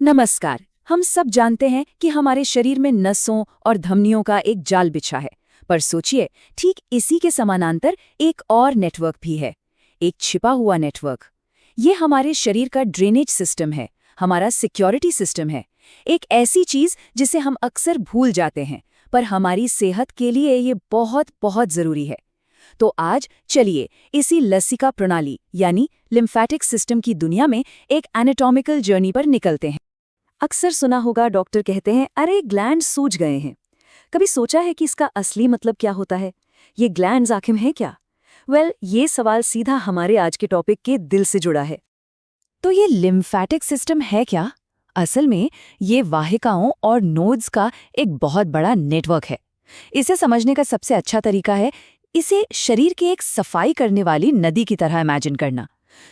नमस्कार। हम सब जानते हैं कि हमारे शरीर में नसों और धमनियों का एक जाल बिछा है, पर सोचिए, ठीक इसी के समानांतर एक और नेटवर्क भी है, एक छिपा हुआ नेटवर्क। ये हमारे शरीर का ड्रेनेज सिस्टम है, हमारा सिक्योरिटी सिस्टम है, एक ऐसी चीज जिसे हम अक्सर भूल जाते हैं, पर हमारी सेहत के लिए ये बहुत बहुत जरूरी है। तो आज चलिए इसी लसिका प्रणाली यानी लिम्फेटिक सिस्टम की दुनिया में एक एनाटॉमिकल जर्नी पर निकलते हैं। अक्सर सुना होगा डॉक्टर कहते हैं, अरे ग्लैंड सूज गए हैं। कभी सोचा है कि इसका असली मतलब क्या होता है? ये ग्लैंड्स आखिर हैं क्या? ये सवाल सीधा हमारे आज के टॉपिक के दिल से जुड़ा है। तो ये लिम्फेटिक सिस्टम है क्या? असल में ये वाहिकाओं और नोड्स का एक बहुत बड़ा नेटवर्क है। इसे समझने का सबसे अच्छा तरीका है इसे शरीर की एक सफाई करने वाली नदी की तरह इमेजिन करना।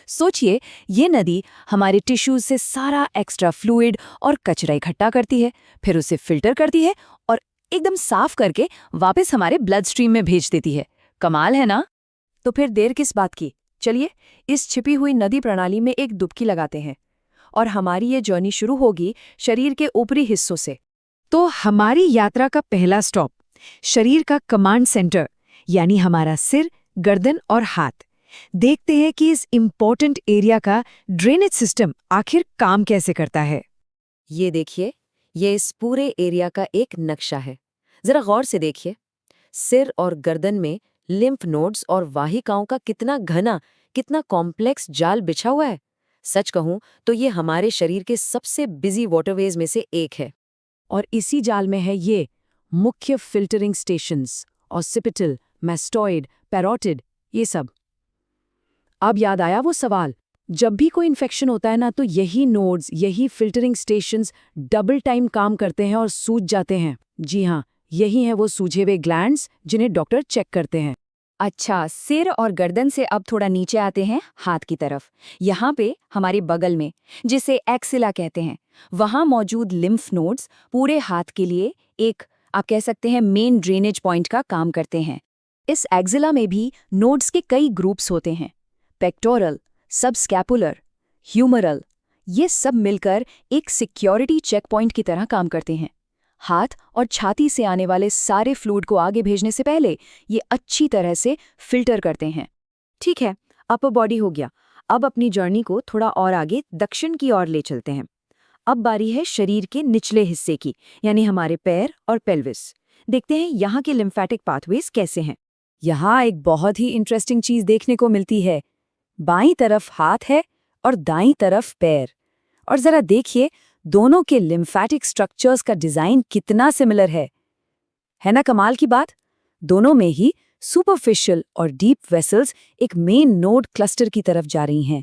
सोचिए, ये नदी हमारे टिश्यूज से सारा एक्स्ट्रा फ्लूइड और कचरा इकट्ठा करती है, फिर उसे फिल्टर करती है और एकदम साफ करके वापस हमारे ब्लड स्ट्रीम में भेज देती है। कमाल है ना? तो फिर देर किस बात की, चलिए इस छिपी हुई नदी प्रणाली में एक डुबकी लगाते हैं और हमारी ये जर्नी शुरू होगी शरीर के ऊपरी हिस्सों से। तो हमारी यात्रा का पहला स्टॉप शरीर का कमांड सेंटर यानी हमारा सिर, गर्दन और हाथ। देखते हैं कि इस इम्पोर्टेंट एरिया का ड्रेनेज सिस्टम आखिर काम कैसे करता है। ये देखिए, ये इस पूरे एरिया का एक नक्शा है। जरा गौर से देखिए, सिर और गर्दन में लिम्फ नोड्स और वाहिकाओं का कितना घना, कितना कॉम्प्लेक्स जाल बिछा हुआ है। सच कहूं तो ये हमारे शरीर के सबसे बिजी वाटरवेज में से एक है। और इसी जाल में है ये मुख्य filtering stations, occipital, mastoid, parotid, ये सब। अब याद आया वो सवाल, जब भी कोई इन्फेक्शन होता है ना, तो यही नोड्स, यही फिल्टरिंग स्टेशंस डबल टाइम काम करते हैं और सूज जाते हैं। जी हाँ, यही हैं वो सूजे हुए ग्लैंड्स जिन्हें डॉक्टर चेक करते हैं। अच्छा, सिर और गर्दन से अब थोड़ा नीचे आते हैं हाथ की तरफ। यहाँ पे हमारे बगल में, जिसे एक्सिला कहते हैं, वहाँ मौजूद लिम्फ नोड्स पूरे हाथ के लिए एक, आप कह सकते हैं, मेन ड्रेनेज पॉइंट का काम करते हैं। इस एक्सिला में भी नोड्स के कई ग्रुप्स होते हैं, पेक्टोरल, सबस्कैपुलर, ह्यूमरल। ये सब मिलकर एक सिक्योरिटी चेक पॉइंट की तरह काम करते हैं। हाथ और छाती से आने वाले सारे फ्लूइड को आगे भेजने से पहले ये अच्छी तरह से फिल्टर करते हैं। ठीक है, अपर बॉडी हो गया। अब अपनी जर्नी को थोड़ा और आगे दक्षिण की ओर ले चलते हैं। अब बारी है शरीर के निचले हिस्से की, यानी हमारे पैर और पेल्विस। देखते हैं यहाँ के लिम्फेटिक पाथवेज कैसे हैं। यहाँ एक बहुत ही इंटरेस्टिंग चीज देखने को मिलती है। बाईं तरफ हाथ है और दाईं तरफ पैर। और जरा देखिए, दोनों के लिम्फेटिक स्ट्रक्चर्स का डिजाइन कितना सिमिलर है ना कमाल की बात? दोनों में ही सुपरफिशियल और डीप वेसल्स एक मेन नोड क्लस्टर की तरफ जा रही हैं,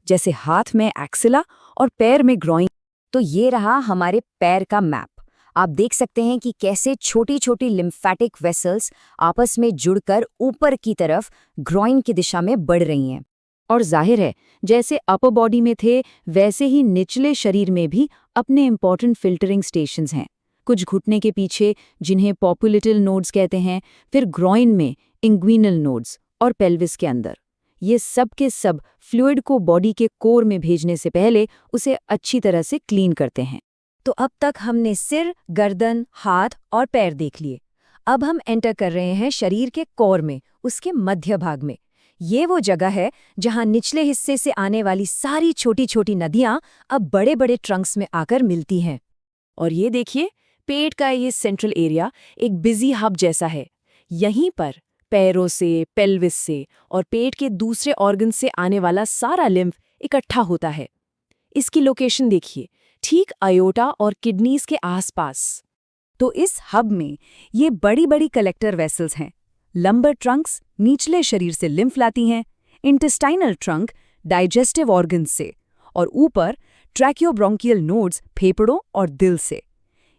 जैसे हाथ में एक्सिला और पैर में ग्रॉइन। तो ये रहा हमारे पैर का मैप। आप देख सकते हैं कि कैसे छोटी छोटी लिम्फेटिक वेसल्स आपस में जुड़कर ऊपर की तरफ ग्रॉइन की दिशा में बढ़ रही हैं। और जाहिर है, जैसे अपर बॉडी में थे, वैसे ही निचले शरीर में भी अपने इंपॉर्टेंट फिल्टरिंग स्टेशंस हैं। कुछ घुटने के पीछे, जिन्हें पॉपुलिटल नोड्स कहते हैं, फिर ग्रॉइन में इंग्विनल नोड्स और पेल्विस के अंदर। ये सब के सब फ्लूइड को बॉडी के कोर में भेजने से पहले उसे अच्छी तरह से क्लीन करते हैं। तो अब तक हमने सिर, गर्दन, हाथ और पैर देख लिए। अब हम एंटर कर रहे हैं शरीर के कोर में, उसके मध्य भाग में। ये वो जगह है जहां निचले हिस्से से आने वाली सारी छोटी छोटी नदियां अब बड़े बड़े ट्रंक्स में आकर मिलती हैं। और ये देखिए, पेट का ये सेंट्रल एरिया एक बिजी हब जैसा है। यहीं पर पैरों से, पेल्विस से और पेट के दूसरे ऑर्गन से आने वाला सारा लिम्फ इकट्ठा होता है। इसकी लोकेशन देखिए, ठीक अयोटा और किडनीज के आसपास। तो इस हब में ये बड़ी बड़ी कलेक्टर वेसल्स हैं। लंबर ट्रंक्स निचले शरीर से लिम्फ लाती हैं, इंटेस्टाइनल ट्रंक डाइजेस्टिव ऑर्गन्स से, और ऊपर ट्रैकियोब्रोंकियल नोड्स फेफड़ों और दिल से।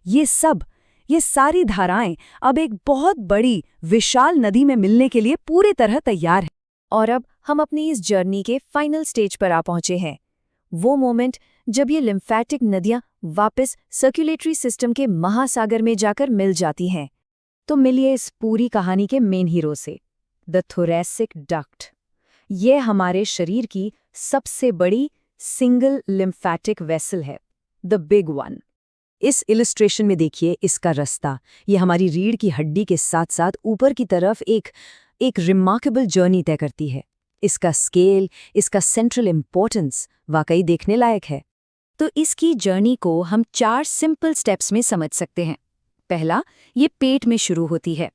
ये सारी धाराएं अब एक बहुत बड़ी विशाल नदी में मिलने के लिए पूरी तरह तैयार हैं। और अब हम अपनी इस जर्नी के फाइनल स्टेज पर आ पहुंचे हैं। वो मोमेंट जब ये लिम्फेटिक नदियां वापस सर्कुलेटरी सिस्टम के महासागर में जाकर मिल जाती हैं। तो मिलिए इस पूरी कहानी के मेन हीरो से, द थोरैसिक डक्ट। ये हमारे शरीर की सबसे बड़ी सिंगल लिम्फेटिक वेसल है। The big one. इस इलस्ट्रेशन में देखिए इसका रास्ता, ये हमारी रीढ़ की हड्डी के साथ साथ ऊपर की तरफ एक रिमार्केबल जर्नी तय करती है। इसका स्केल, इसका सेंट्रल इम्पोर्टेंस वाकई देखने लायक है। तो इसकी जर्नी को हम 4 सिंपल स्टेप्स में समझ सकते हैं। पहला, ये पेट में शुरू होती है।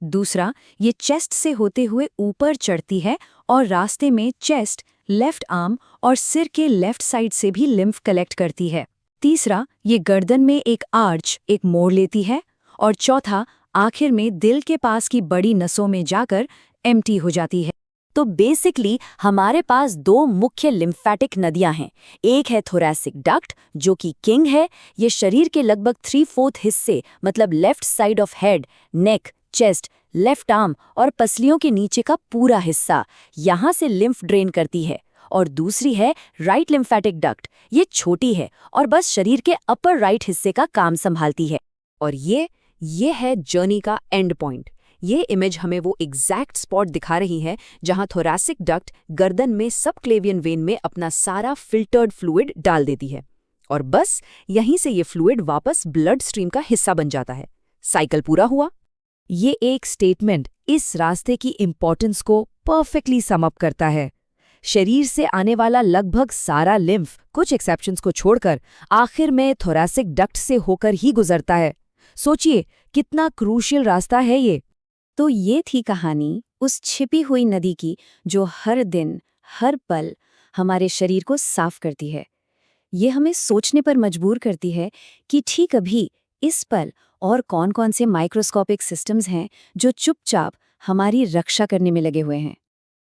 दूसरा, ये चेस्ट से होते हुए ऊपर चढ़ती है और रास्ते में चेस्ट, लेफ्ट आर्म और सिर के लेफ्ट साइड से भी लिम्फ कलेक्ट करती है। तीसरा, ये गर्दन में एक आर्च, एक मोड़ लेती है। और चौथा, आखिर में दिल के पास की बड़ी नसों में जाकर एम्प्टी हो जाती है। तो बेसिकली हमारे पास 2 मुख्य लिम्फेटिक नदियां हैं। एक है थोरैसिक डक्ट जो कि किंग है, ये शरीर के लगभग 3/4 हिस्से मतलब left side of head, neck, chest, left arm और पसलियों के नीचे का पूरा हिस्सा, यहाँ से लिम्फ ड्रेन करती है। और दूसरी है राइट लिम्फेटिक डक्ट, ये छोटी है और बस शरीर के अपर राइट हिस्से का काम संभालती है। और ये है जर्नी का एंड पॉइंट। ये इमेज हमें वो एग्जैक्ट स्पॉट दिखा रही है जहां थोरैसिक डक्ट गर्दन में सबक्लेवियन वेन में अपना सारा फिल्टर्ड फ्लूइड डाल देती है और बस यहीं से ये फ्लूइड वापस ब्लड स्ट्रीम का हिस्सा बन जाता है। साइकिल पूरा हुआ। ये एक स्टेटमेंट इस रास्ते की इंपॉर्टेंस को परफेक्टली सम अप करता है। शरीर से आने वाला लगभग सारा लिम्फ, कुछ एक्सेप्शंस को छोड़कर, आखिर में थोरैसिक डक्ट से होकर ही गुजरता है। सोचिए कितना क्रूशियल रास्ता है ये। तो ये थी कहानी उस छिपी हुई नदी की जो हर दिन, हर पल हमारे शरीर को साफ करती है। ये हमें सोचने पर मजबूर करती है कि ठीक अभी इस पल और कौन-कौन से माइक्रोस्कोपिक सिस्टम्स हैं जो चुपचाप हमारी रक्षा करने में लगे हुए हैं।